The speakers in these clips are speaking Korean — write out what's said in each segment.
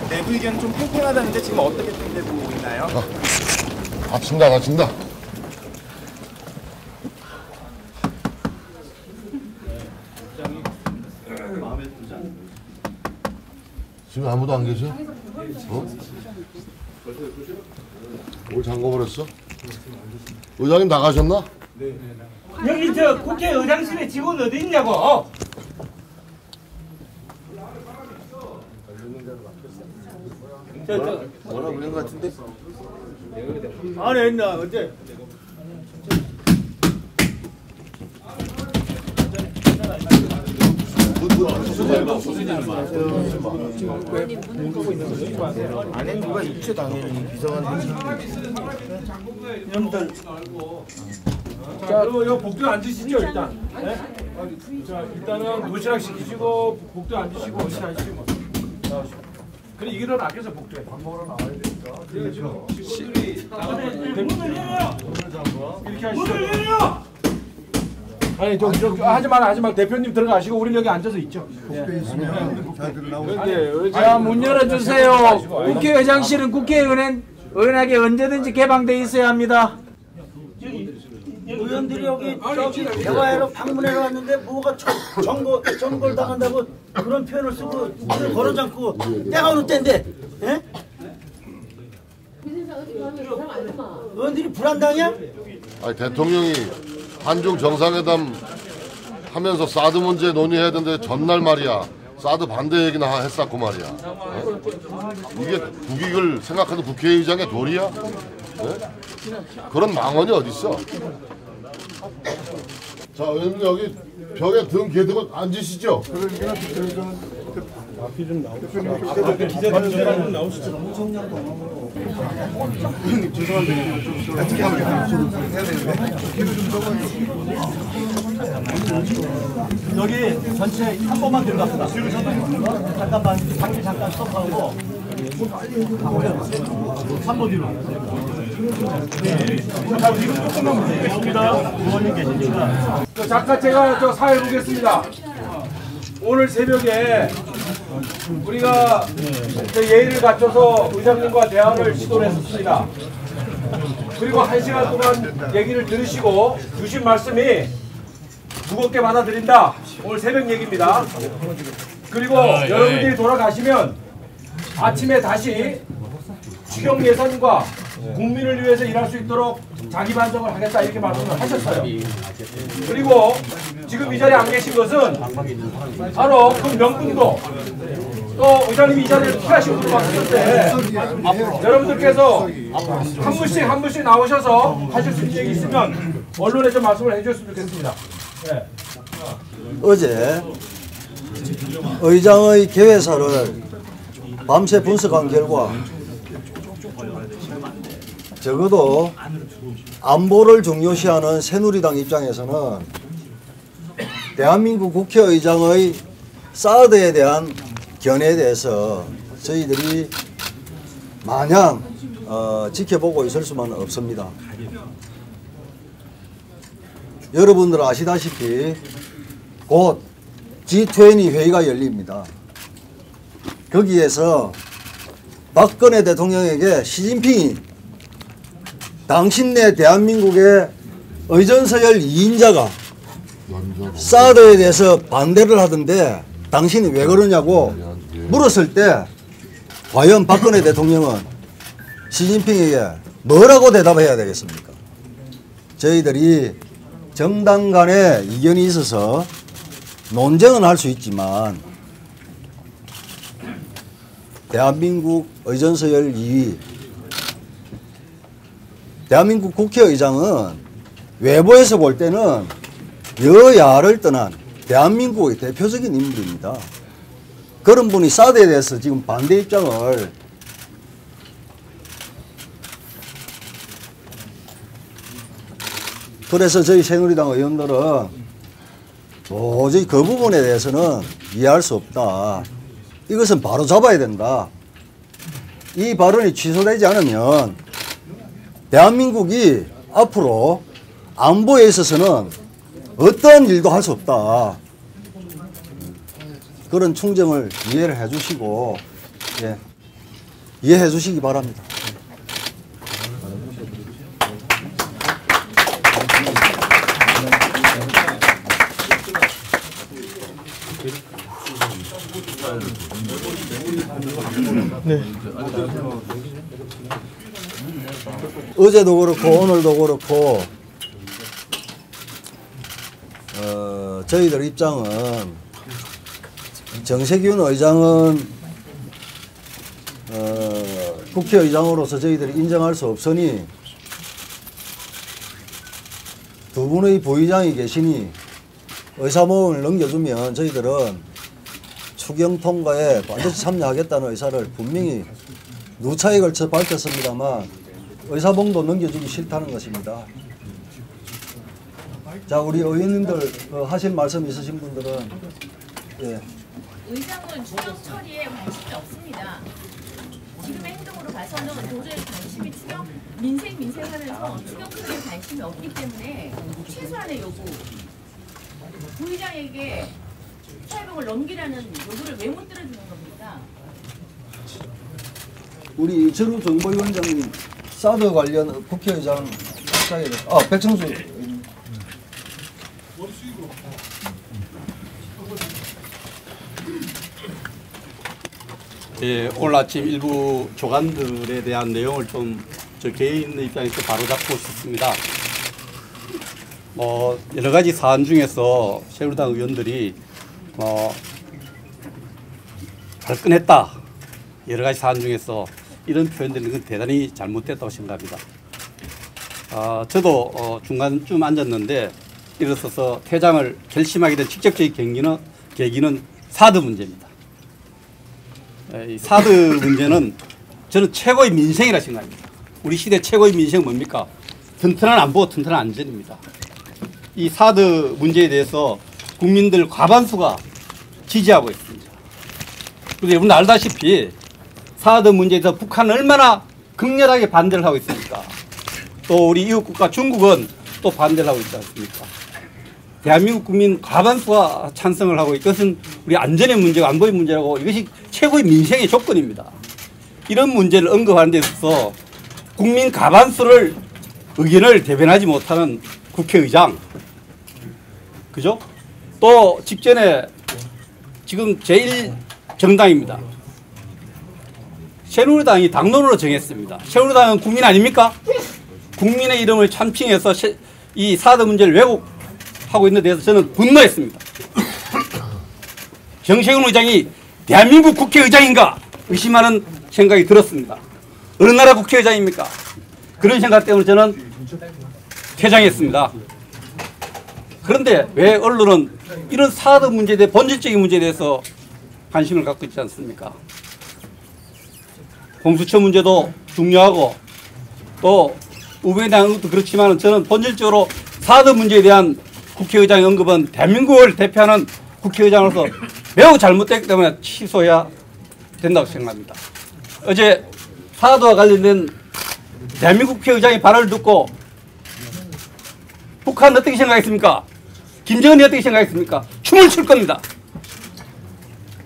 내부 의견은 좀 팽팽하다는데 지금 어떻게 되고 있나요? 다친다. 지금 아무도 안 계셔? 뭘 잠궈버렸어? 의장님 나가셨나? 여기 저 국회 의장실에 직원 어디 있냐고. 뭐라 그런 것 같은데? 안에 있나 어째? 안에 누가 있죠 당연히 비서관들이. 여러분들 자 그리고 요 복도 앉으시죠 일단. 네? 자 일단은 도시락 시키시고 복도 앉으시고 어디 앉으시고 나오시고. 그래 이거는 아껴서 복도에 밥 먹으러 나와야 되니까. 지금 식구들이 문을 열어요. 이렇게 하시죠. 문을 열어요. 아니 저 하지 마 대표님 들어가시고 우리 여기 앉아서 있죠. 자, 문 열어주세요. 국회의장실은 국회의원에게 언제든지 개방돼 있어야 합니다. 의원들이 여기 대화하러 방문하러 왔는데 뭐가 점거를 당한다고 그런 표현을 쓰고 문을 걸어잡고 때가 어느 때인데, 예? 의원들이 불안당이야? 아니 대통령이 한중 정상회담 하면서 사드 문제 논의해야 되는데 전날 말이야 사드 반대 얘기나 했었고 말이야. 이게 국익을 생각하는 국회의장의 도리야? 그런 망언이 어딨어? 자, 의원님 여기 벽에 등 개대고 앉으시죠. 앞이 좀 나오시죠. 기자들 나오시죠. 죄송한데 어떻게 하면 해야 되는데? 여기 전체 한 번만 들어갑시다. 잠깐만 잠깐 스톱하고 3번 뒤로. 자 뒤로 조금만 보겠습니다. 의원님 계시니까. 잠깐 제가 저 사회 보겠습니다. 오늘 새벽에 우리가 예의를 갖춰서 의장님과 대화를 시도를 했었습니다. 그리고 1시간 동안 얘기를 들으시고 주신 말씀이 무겁게 받아들인다. 오늘 새벽 얘기입니다. 그리고 여러분들이 돌아가시면 아침에 다시 추경 예산과 국민을 위해서 일할 수 있도록 자기 반성을 하겠다 이렇게 말씀을 하셨어요. 그리고 지금 이 자리에 안 계신 것은 바로 그 명분도 또 의장님이 이 자리에 필요하시고 들어왔을 여러분들께서 한 분씩 나오셔서 하실 수 있는 얘기 있으면 언론에 좀 말씀을 해주셨으면 좋겠습니다. 네. 어제 의장의 개회사를 밤새 분석한 결과 적어도 안보를 중요시하는 새누리당 입장에서는 대한민국 국회의장의 사드에 대한 견해에 대해서 저희들이 마냥 지켜보고 있을 수만 없습니다. 여러분들 아시다시피 곧 G20 회의가 열립니다. 거기에서 박근혜 대통령에게 시진핑이 당신네 대한민국의 의전서열 2인자가 사드에 대해서 반대를 하던데 당신이 왜 그러냐고 물었을 때 과연 박근혜 대통령은 시진핑에게 뭐라고 대답해야 되겠습니까? 저희들이 정당 간에 이견이 있어서 논쟁은 할 수 있지만 대한민국 의전서열 2위 대한민국 국회의장은 외부에서 볼 때는 여야를 떠난 대한민국의 대표적인 인물입니다. 그런 분이 사드에 대해서 지금 반대 입장을 그래서 저희 새누리당 의원들은 도저히 그 부분에 대해서는 이해할 수 없다. 이것은 바로 잡아야 된다. 이 발언이 취소되지 않으면 대한민국이 앞으로 안보에 있어서는 어떠한 일도 할 수 없다. 그런 충정을 이해를 해 주시고, 예. 이해해 주시기 바랍니다. 어제도 그렇고 오늘도 그렇고 저희들 입장은 정세균 의장은 국회의장으로서 저희들이 인정할 수 없으니 두 분의 부의장이 계시니 의사모험을 넘겨주면 저희들은 추경 통과에 반드시 참여하겠다는 의사를 분명히 누차에 걸쳐 밝혔습니다만 의사봉도 넘겨주기 싫다는 것입니다. 자, 우리 의원님들 하실 말씀 있으신 분들은 예. 의장은 추경 처리에 관심이 없습니다. 지금의 행동으로 봐서는 도저히 관심이 민생하면서 추경 처리에 관심이 없기 때문에 최소한의 요구, 부의장에게 사회복을 넘기라는 요구를 왜 못 들어주는 겁니까? 우리 전우 정보위원장님 사드 관련 국회의장 사이에 백청수 예, 오늘 아침 일부 조간들에 대한 내용을 좀 저 개인의 입장에서 바로잡고 싶습니다. 여러 가지 사안 중에서 새누리당 의원들이 발끈했다. 여러 가지 사안 중에서 이런 표현들은 건 대단히 잘못됐다고 생각합니다. 저도 중간쯤 앉았는데 일어서서 퇴장을 결심하게 된 직접적인 계기는 사드 문제입니다. 이 사드 문제는 저는 최고의 민생이라 생각합니다. 우리 시대 최고의 민생은 뭡니까? 튼튼한 안보, 튼튼한 안전입니다. 이 사드 문제에 대해서 국민들 과반수가 지지하고 있습니다. 그런데 여러분 알다시피 사드 문제에 대해서 북한은 얼마나 극렬하게 반대를 하고 있습니까? 또 우리 이웃국가 중국은 또 반대를 하고 있지 않습니까? 대한민국 국민 과반수가 찬성을 하고 이것은 우리 안전의 문제고 안보의 문제라고 이것이 최고의 민생의 조건입니다. 이런 문제를 언급하는 데 있어서 국민 과반수를 의견을 대변하지 못하는 국회의장, 그죠? 또 직전에 지금 제1정당입니다. 새누리당이 당론으로 정했습니다. 새누리당은 국민 아닙니까? 국민의 이름을 참칭해서 이 사드 문제를 왜곡하고 있는 데 대해서 저는 분노했습니다. 정세균 의장이 대한민국 국회의장인가 의심하는 생각이 들었습니다. 어느 나라 국회의장입니까? 그런 생각 때문에 저는 퇴장했습니다. 그런데 왜 언론은 이런 사드 문제에 대해 본질적인 문제에 대해서 관심을 갖고 있지 않습니까? 공수처 문제도 중요하고 또 우병우당 것도 그렇지만 저는 본질적으로 사드 문제에 대한 국회의장의 언급은 대한민국을 대표하는 국회의장으로서 매우 잘못됐기 때문에 취소해야 된다고 생각합니다. 어제 사드와 관련된 대한민국 국회의장의 발언을 듣고 북한은 어떻게 생각했습니까? 김정은이 어떻게 생각했습니까? 춤을 출 겁니다.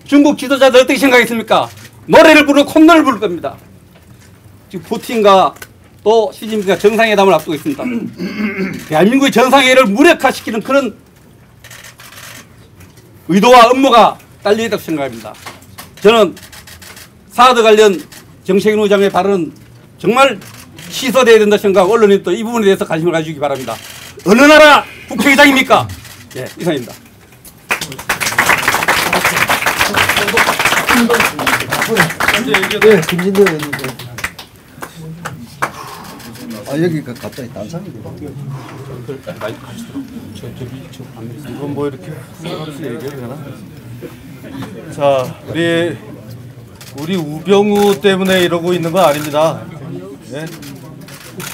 중국 지도자들 어떻게 생각했습니까? 노래를 부르고 콧노래를 부를 겁니다. 지금 푸틴과 또 시진핑과 정상회담을 앞두고 있습니다. 대한민국의 정상회의를 무력화시키는 그런 의도와 업무가 딸려있다고 생각합니다. 저는 사드 관련 정세균 의장의 발언은 정말 취소돼야 된다 생각하고 언론이 또 이 부분에 대해서 관심을 가지기 바랍니다. 어느 나라 국회의장입니까? 예, 이상입니다. 네, 김진대 의원님. 여기 갑자기 단상이 돼요. 이건 뭐 이렇게 상관없이 얘기해도 되나? 자, 우리 우병우 때문에 이러고 있는 건 아닙니다. 예?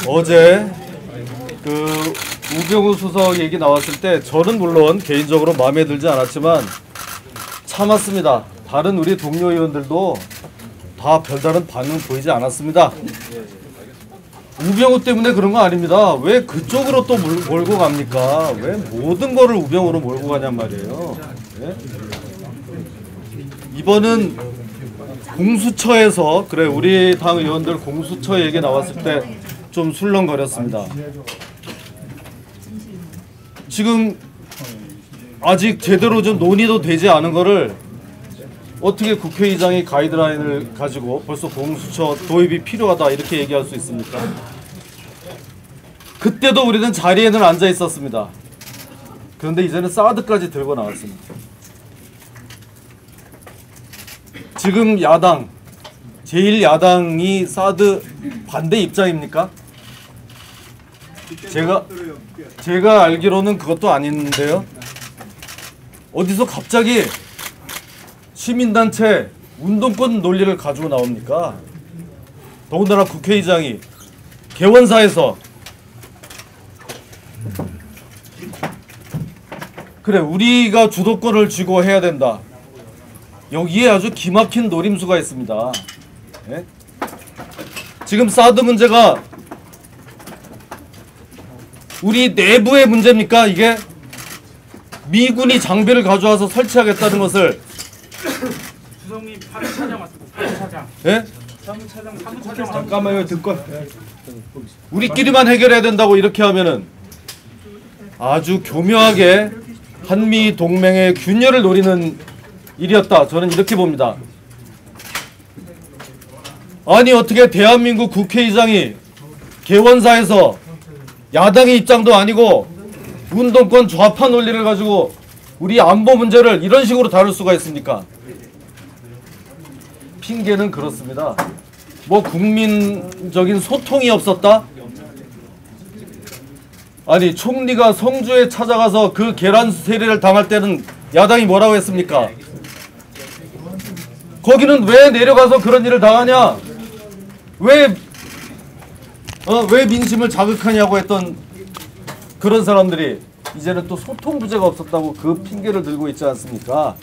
어제 그 우병우 수석 얘기 나왔을 때 저는 물론 개인적으로 마음에 들지 않았지만 참았습니다. 다른 우리 동료 의원들도 다 별다른 반응 보이지 않았습니다. 우병우 때문에 그런 거 아닙니다. 왜 그쪽으로 또 몰고 갑니까? 왜 모든 거를 우병우로 몰고 가냔 말이에요. 예? 이번은 공수처에서 그래 우리 당 의원들 공수처 얘기 나왔을 때 좀 술렁거렸습니다. 지금 아직 제대로 좀 논의도 되지 않은 거를 어떻게 국회의장이 가이드라인을 가지고 벌써 공수처 도입이 필요하다 이렇게 얘기할 수 있습니까? 그때도 우리는 자리에는 앉아 있었습니다. 그런데 이제는 사드까지 들고 나왔습니다. 지금 야당, 제1야당이 사드 반대 입장입니까? 제가 알기로는 그것도 아닌데요. 어디서 갑자기 시민단체 운동권 논리를 가지고 나옵니까? 더군다나 국회의장이 개원사에서 그래 우리가 주도권을 쥐고 해야 된다. 여기에 아주 기막힌 노림수가 있습니다. 예? 지금 사드 문제가 우리 내부의 문제입니까? 이게 미군이 장비를 가져와서 설치하겠다는 것을 주성님 사무차장 왔습니다. 사무차장. 예? 사무차장. 잠깐만요. 듣고. 우리끼리만 해결해야 된다고 이렇게 하면은 아주 교묘하게 한미 동맹의 균열을 노리는 일이었다. 저는 이렇게 봅니다. 아니 어떻게 대한민국 국회의장이 개원사에서 야당의 입장도 아니고 운동권 좌파 논리를 가지고 우리 안보 문제를 이런 식으로 다룰 수가 있습니까? 핑계는 그렇습니다. 뭐 국민적인 소통이 없었다? 아니 총리가 성주에 찾아가서 그 계란 세례를 당할 때는 야당이 뭐라고 했습니까? 거기는 왜 내려가서 그런 일을 당하냐? 왜 민심을 자극하냐고 했던 그런 사람들이 이제는 또 소통 부재가 없었다고 그 핑계를 들고 있지 않습니까?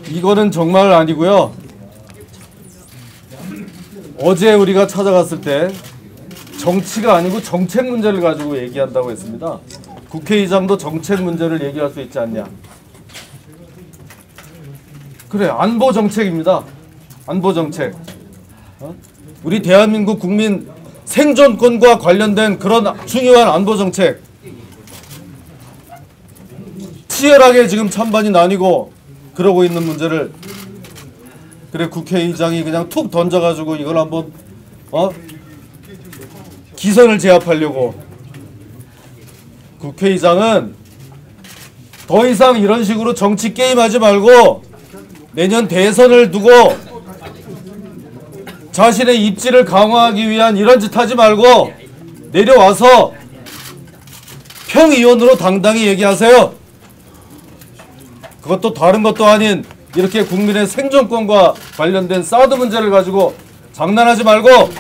이거는 정말 아니고요. 어제 우리가 찾아갔을 때 정치가 아니고 정책 문제를 가지고 얘기한다고 했습니다. 국회의장도 정책 문제를 얘기할 수 있지 않냐. 그래 안보 정책입니다. 안보 정책. 우리 대한민국 국민 생존권과 관련된 그런 중요한 안보 정책 치열하게 지금 찬반이 나뉘고 그러고 있는 문제를 그래 국회의장이 그냥 툭 던져가지고 이걸 한번 기선을 제압하려고. 국회의장은 더 이상 이런 식으로 정치 게임하지 말고 내년 대선을 두고 자신의 입지를 강화하기 위한 이런 짓 하지 말고 내려와서 평의원으로 당당히 얘기하세요. 그것도 다른 것도 아닌 이렇게 국민의 생존권과 관련된 사드 문제를 가지고 장난하지 말고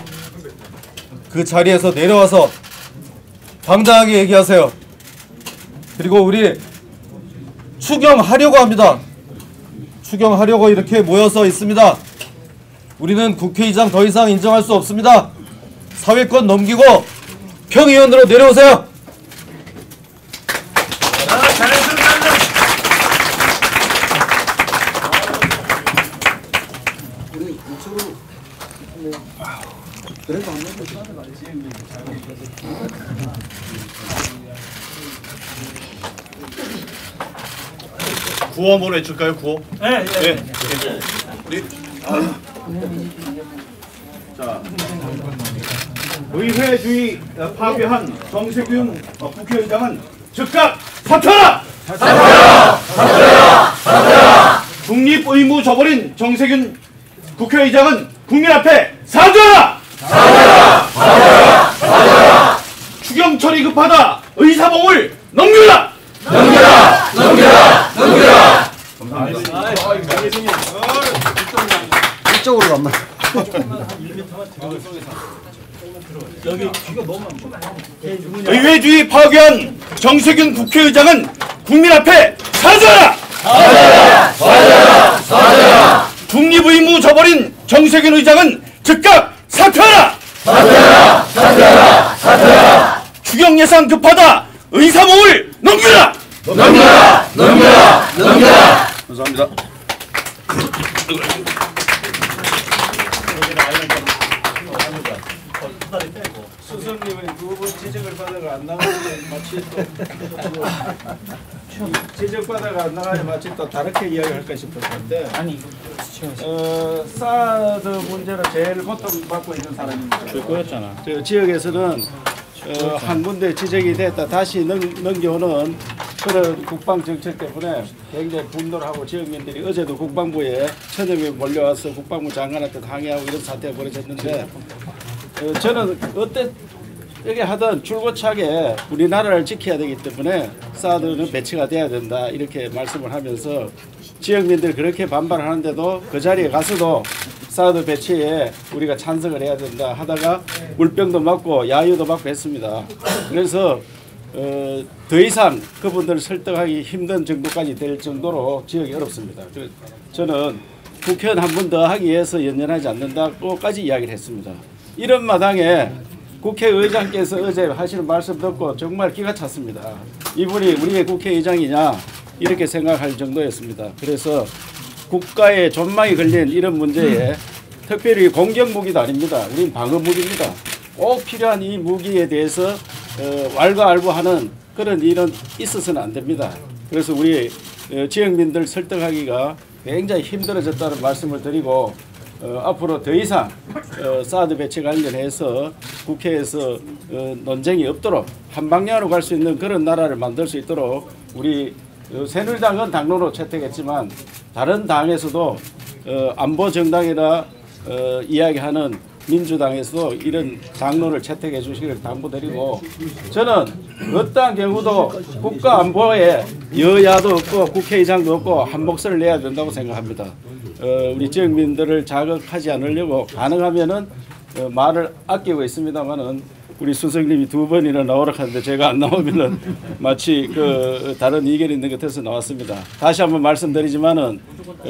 그 자리에서 내려와서 당당하게 얘기하세요. 그리고 우리 추경하려고 합니다. 추경하려고 이렇게 모여서 있습니다. 우리는 국회의장 더 이상 인정할 수 없습니다. 사회권 넘기고 평의원으로 내려오세요. 구호 한번 외칠까요? 구호. 네. 우리 자 의회주의 파괴한 정세균 국회의장은 즉각 사퇴하라. 사퇴하라. 중립의무 저버린 정세균 국회의장은 국민 앞에 사죄하라. 추경 처리 급하다. 의사봉을 넘겨라. 감사합니다. 이쪽으로 가면. 의회주의 파괴한 정세균 국회의장은 국민 앞에 사죄하라. 중립의무 저버린 정세균 의장은 즉각 사퇴하라. 추경 예산 급하다. 의사봉을 넘겨라. 넘겨라. 감사합니다. 수석님은 두 번 지적을 받아가 안 나가는데 마치 또 지적받아가 안 나가니 마치 또 다르게 이야기할까 싶었는데 사드 문제로 제일 고통받고 있는 사람입니다. 그거였잖아. 저 지역에서는 한 군데 지적이 됐다 다시 넘겨오는 그런 국방 정책 때문에 굉장히 분노를 하고 지역민들이 어제도 국방부에 천여 명 몰려와서 국방부 장관한테 항의하고 이런 사태가 벌어졌는데 저는 어떻게 하든 줄고차게 우리나라를 지켜야 되기 때문에 사드는 배치가 돼야 된다 이렇게 말씀을 하면서 지역민들이 그렇게 반발하는데도 그 자리에 가서도 사드 배치에 우리가 찬성을 해야 된다 하다가 물병도 맞고 야유도 맞고 했습니다. 그래서 더 이상 그분들을 설득하기 힘든 정도까지 될 정도로 지역이 어렵습니다. 그래서 저는 국회의원 한 번 더 하기 위해서 연연하지 않는다고까지 이야기를 했습니다. 이런 마당에 국회의장께서 어제 하시는 말씀 듣고 정말 기가 찼습니다. 이분이 우리의 국회의장이냐 이렇게 생각할 정도였습니다. 그래서 국가의 존망이 걸린 이런 문제에 특별히 공격무기도 아닙니다. 우리는 방어무기입니다. 꼭 필요한 이 무기에 대해서 왈가왈부하는 그런 일은 있어서는 안 됩니다. 그래서 우리 지역민들 설득하기가 굉장히 힘들어졌다는 말씀을 드리고 앞으로 더 이상 사드 배치 관련해서 국회에서 논쟁이 없도록 한 방향으로 갈 수 있는 그런 나라를 만들 수 있도록 우리 새누리당은 당론으로 채택했지만 다른 당에서도 안보 정당이나 이야기하는 민주당에서도 이런 당론을 채택해 주시기를 당부드리고 저는 어떠한 경우도 국가 안보에 여야도 없고 국회의장도 없고 한 목소리를 내야 된다고 생각합니다. 우리 지역민들을 자극하지 않으려고 가능하면은 말을 아끼고 있습니다만은 우리 수석님이 두 번이나 나오라 하는데 제가 안 나오면은 마치 다른 이견이 있는 것 같아서 나왔습니다. 다시 한번 말씀드리지만은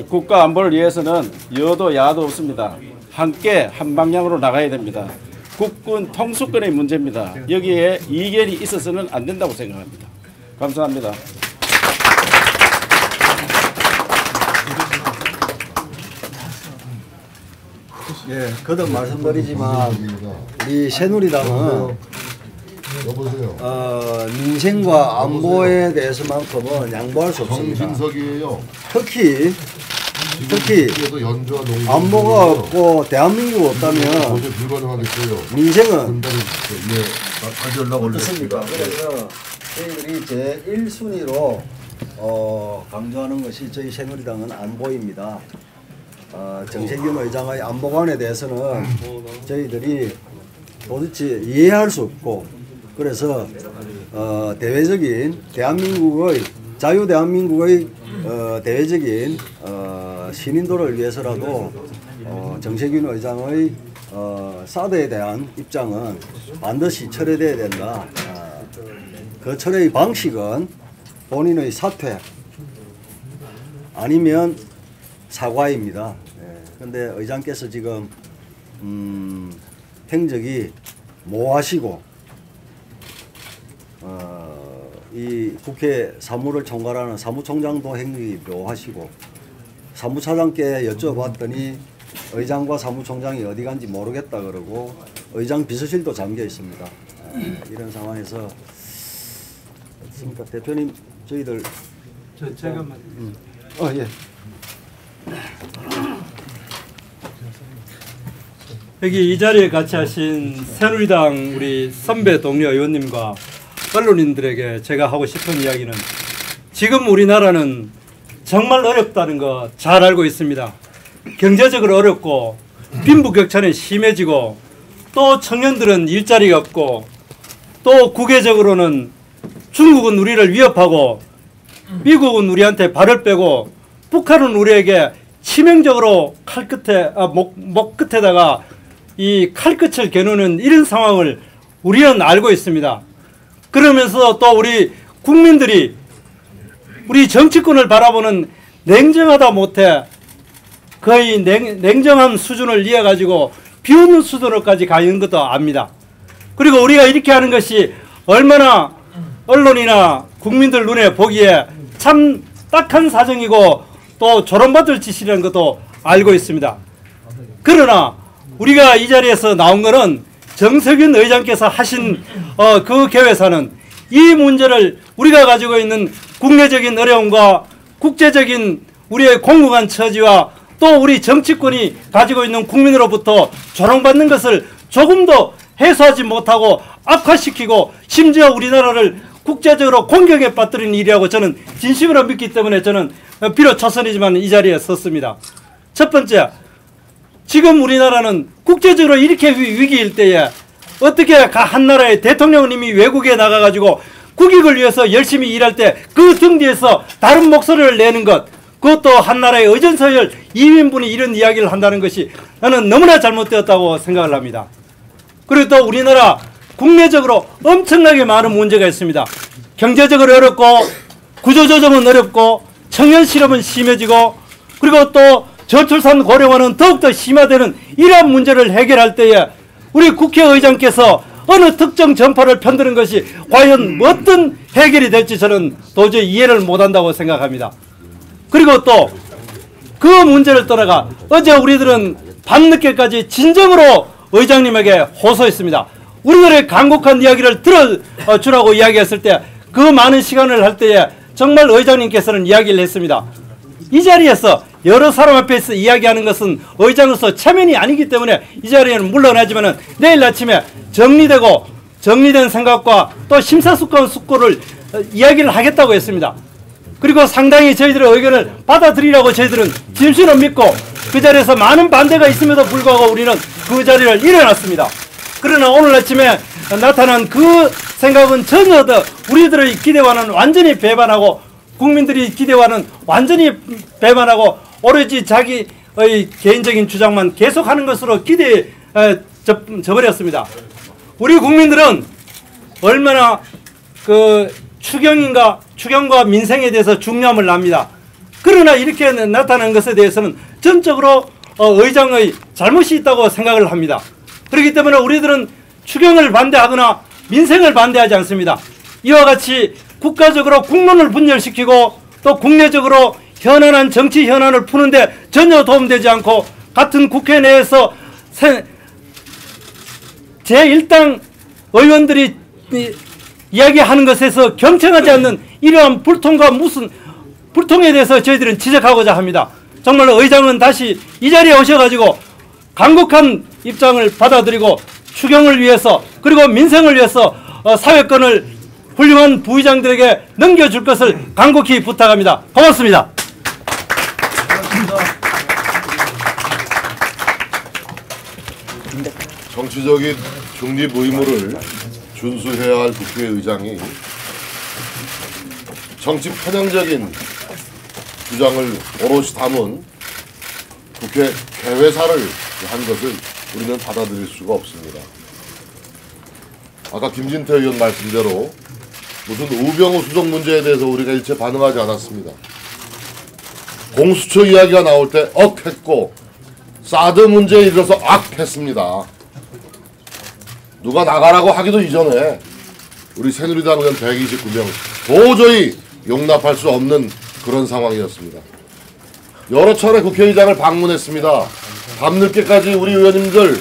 국가 안보를 위해서는 여도 야도 없습니다. 함께 한 방향으로 나가야 됩니다. 국군 통수권의 문제입니다. 여기에 이견이 있어서는 안 된다고 생각합니다. 감사합니다. 예, 거듭 말씀드리지만 우리 새누리당은 민생과 안보에 대해서만큼은 양보할 수 없습니다. 정진석이에요. 특히 안보가 없고 대한민국 없다면 민생은 어떻습니까? 그래서 저희들이 제1순위로 강조하는 것이 저희 새누리당은 안보입니다. 정세균 의장의 안보관에 대해서는 저희들이 도대체 이해할 수 없고 그래서 대외적인 대한민국의 자유대한민국의 대외적인 신인도를 위해서라도 정세균 의장의 사드에 대한 입장은 반드시 철회돼야 된다. 그 철회의 방식은 본인의 사퇴 아니면 사과입니다. 그런데 의장께서 지금 행적이 모하시고 이 국회 사무를 총괄하는 사무총장도 행적이 묘하시고 사무차장께 여쭤봤더니 의장과 사무총장이 어디 간지 모르겠다 그러고 의장 비서실도 잠겨 있습니다. 이런 상황에서 어떻습니까? 대표님 저희들 제가 예. 여기 이 자리에 같이 하신 새누리당 우리 선배 동료 의원님과 언론인들에게 제가 하고 싶은 이야기는 지금 우리나라는 정말 어렵다는 거 잘 알고 있습니다. 경제적으로 어렵고 빈부격차는 심해지고 또 청년들은 일자리가 없고 또 국외적으로는 중국은 우리를 위협하고 미국은 우리한테 발을 빼고 북한은 우리에게 치명적으로 목 끝에다가 이 칼끝을 겨누는 이런 상황을 우리는 알고 있습니다. 그러면서 또 우리 국민들이 우리 정치권을 바라보는 냉정하다 못해 거의 냉정한 수준을 이어가지고 비웃는 수준으로까지 가 있는 것도 압니다. 그리고 우리가 이렇게 하는 것이 얼마나 언론이나 국민들 눈에 보기에 참 딱한 사정이고 또 조롱받을 짓이라는 것도 알고 있습니다. 그러나 우리가 이 자리에서 나온 것은 정석윤 의장께서 하신 그 개회사는 이 문제를 우리가 가지고 있는 국내적인 어려움과 국제적인 우리의 공공한 처지와 또 우리 정치권이 가지고 있는 국민으로부터 조롱받는 것을 조금 더 해소하지 못하고 악화시키고 심지어 우리나라를 국제적으로 공격에 빠뜨리는 일이라고 저는 진심으로 믿기 때문에 저는 비록 초선이지만 이 자리에 섰습니다. 첫 번째, 지금 우리나라는 국제적으로 이렇게 위기일 때에 어떻게 한 나라의 대통령님이 외국에 나가가지고 국익을 위해서 열심히 일할 때 그 등 뒤에서 다른 목소리를 내는 것, 그것도 한 나라의 의전서열 2인분이 이런 이야기를 한다는 것이 나는 너무나 잘못되었다고 생각을 합니다. 그리고 또 우리나라 국내적으로 엄청나게 많은 문제가 있습니다. 경제적으로 어렵고 구조조정은 어렵고 청년 실업은 심해지고 그리고 또 저출산 고령화는 더욱더 심화되는 이러한 문제를 해결할 때에 우리 국회의장께서 어느 특정 전파를 편드는 것이 과연 어떤 해결이 될지 저는 도저히 이해를 못한다고 생각합니다. 그리고 또 그 문제를 떠나가 어제 우리들은 밤늦게까지 진정으로 의장님에게 호소했습니다. 우리들의 간곡한 이야기를 들어주라고 이야기했을 때 그 많은 시간을 할 때에 정말 의장님께서는 이야기를 했습니다. 이 자리에서 여러 사람 앞에서 이야기하는 것은 의장으로서 체면이 아니기 때문에 이 자리에는 물러나지만은 내일 아침에 정리된 생각과 또 심사숙고를 이야기를 하겠다고 했습니다. 그리고 상당히 저희들의 의견을 받아들이라고 저희들은 진심으로 믿고 그 자리에서 많은 반대가 있음에도 불구하고 우리는 그 자리를 일어났습니다. 그러나 오늘 아침에 나타난 그 생각은 전혀 더 우리들의 기대와는 완전히 배반하고 국민들이 기대와는 완전히 배반하고 오로지 자기의 개인적인 주장만 계속하는 것으로 기대져버렸습니다. 우리 국민들은 얼마나 그 추경과 민생에 대해서 중요함을 압니다. 그러나 이렇게 나타난 것에 대해서는 전적으로 의장의 잘못이 있다고 생각을 합니다. 그렇기 때문에 우리들은 추경을 반대하거나 민생을 반대하지 않습니다. 이와 같이 국가적으로 국론을 분열시키고 또 국내적으로 현안한 정치 현안을 푸는데 전혀 도움되지 않고 같은 국회 내에서 제1당 의원들이 이야기하는 것에서 경청하지 않는 이러한 불통에 대해서 저희들은 지적하고자 합니다. 정말 의장은 다시 이 자리에 오셔가지고 강력한 입장을 받아들이고 추경을 위해서 그리고 민생을 위해서 사회권을 훌륭한 부의장들에게 넘겨줄 것을 간곡히 부탁합니다. 고맙습니다. 정치적인 중립 의무를 준수해야 할 국회의장이 정치 편향적인 주장을 오롯이 담은 국회 개회사를 한 것을 우리는 받아들일 수가 없습니다. 아까 김진태 의원 말씀대로 무슨 우병우 수석 문제에 대해서 우리가 일체 반응하지 않았습니다. 공수처 이야기가 나올 때 억했고 사드 문제에 이르러서 악했습니다. 누가 나가라고 하기도 이전에 우리 새누리당 의원 129명 도저히 용납할 수 없는 그런 상황이었습니다. 여러 차례 국회의장을 방문했습니다. 밤늦게까지 우리 의원님들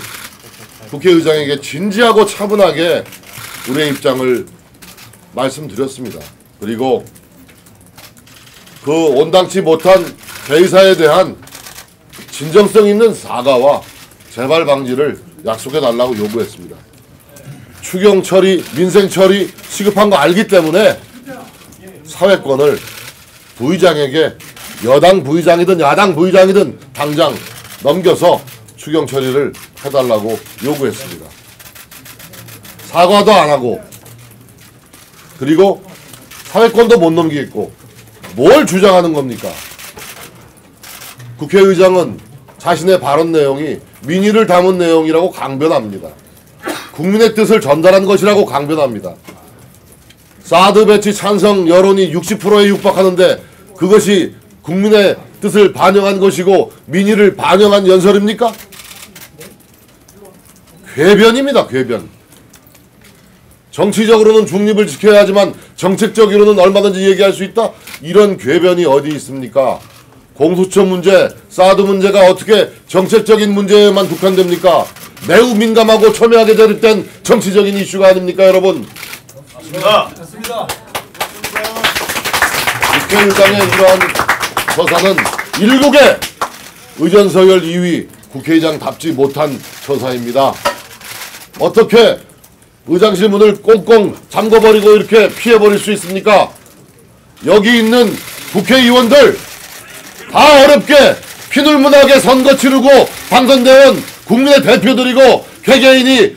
국회의장에게 진지하고 차분하게 우리의 입장을 말씀드렸습니다. 그리고 그 온당치 못한 대의사에 대한 진정성 있는 사과와 재발 방지를 약속해달라고 요구했습니다. 추경 처리, 민생 처리 시급한 거 알기 때문에 사회권을 부의장에게 여당 부의장이든 야당 부의장이든 당장 넘겨서 추경 처리를 해달라고 요구했습니다. 사과도 안 하고 그리고 사회권도 못 넘기겠고 뭘 주장하는 겁니까? 국회의장은 자신의 발언 내용이 민의를 담은 내용이라고 강변합니다. 국민의 뜻을 전달한 것이라고 강변합니다. 사드 배치 찬성 여론이 60%에 육박하는데 그것이 국민의 뜻을 반영한 것이고 민의를 반영한 연설입니까? 궤변입니다. 궤변. 정치적으로는 중립을 지켜야 하지만 정책적으로는 얼마든지 얘기할 수 있다? 이런 궤변이 어디 있습니까? 공수처 문제, 사드 문제가 어떻게 정책적인 문제에만 국한됩니까? 매우 민감하고 첨예하게 대립된 정치적인 이슈가 아닙니까, 여러분? 맞습니다. 국회의장의 이러한 처사는 일국의 의전서열 2위 국회의장답지 못한 처사입니다. 어떻게 의장실 문을 꽁꽁 잠궈버리고 이렇게 피해버릴 수 있습니까? 여기 있는 국회의원들 다 어렵게 피눈물나게 선거 치르고 당선되온 국민의 대표들이고 개개인이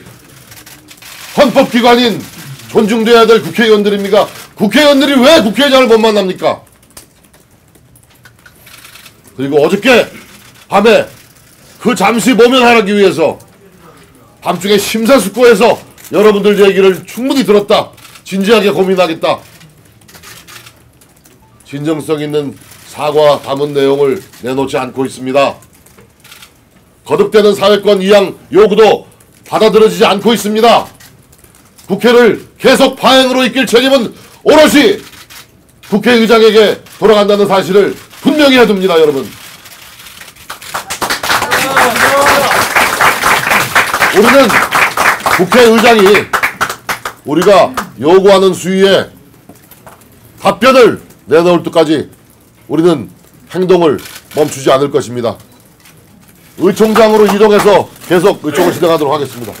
헌법기관인 존중돼야 될 국회의원들입니까? 국회의원들이 왜 국회의장을 못 만납니까? 그리고 어저께 밤에 그 잠시 모면하기 위해서 밤중에 심사숙고해서 여러분들 얘기를 충분히 들었다. 진지하게 고민하겠다. 진정성 있는 사과 담은 내용을 내놓지 않고 있습니다. 거듭되는 사회권 이양 요구도 받아들여지지 않고 있습니다. 국회를 계속 파행으로 이끌 책임은 오롯이 국회의장에게 돌아간다는 사실을 분명히 해둡니다, 여러분. 우리는 국회의장이 우리가 요구하는 수위에 답변을 내놓을 때까지 우리는 행동을 멈추지 않을 것입니다. 의총장으로 이동해서 계속 의총을 진행하도록 하겠습니다.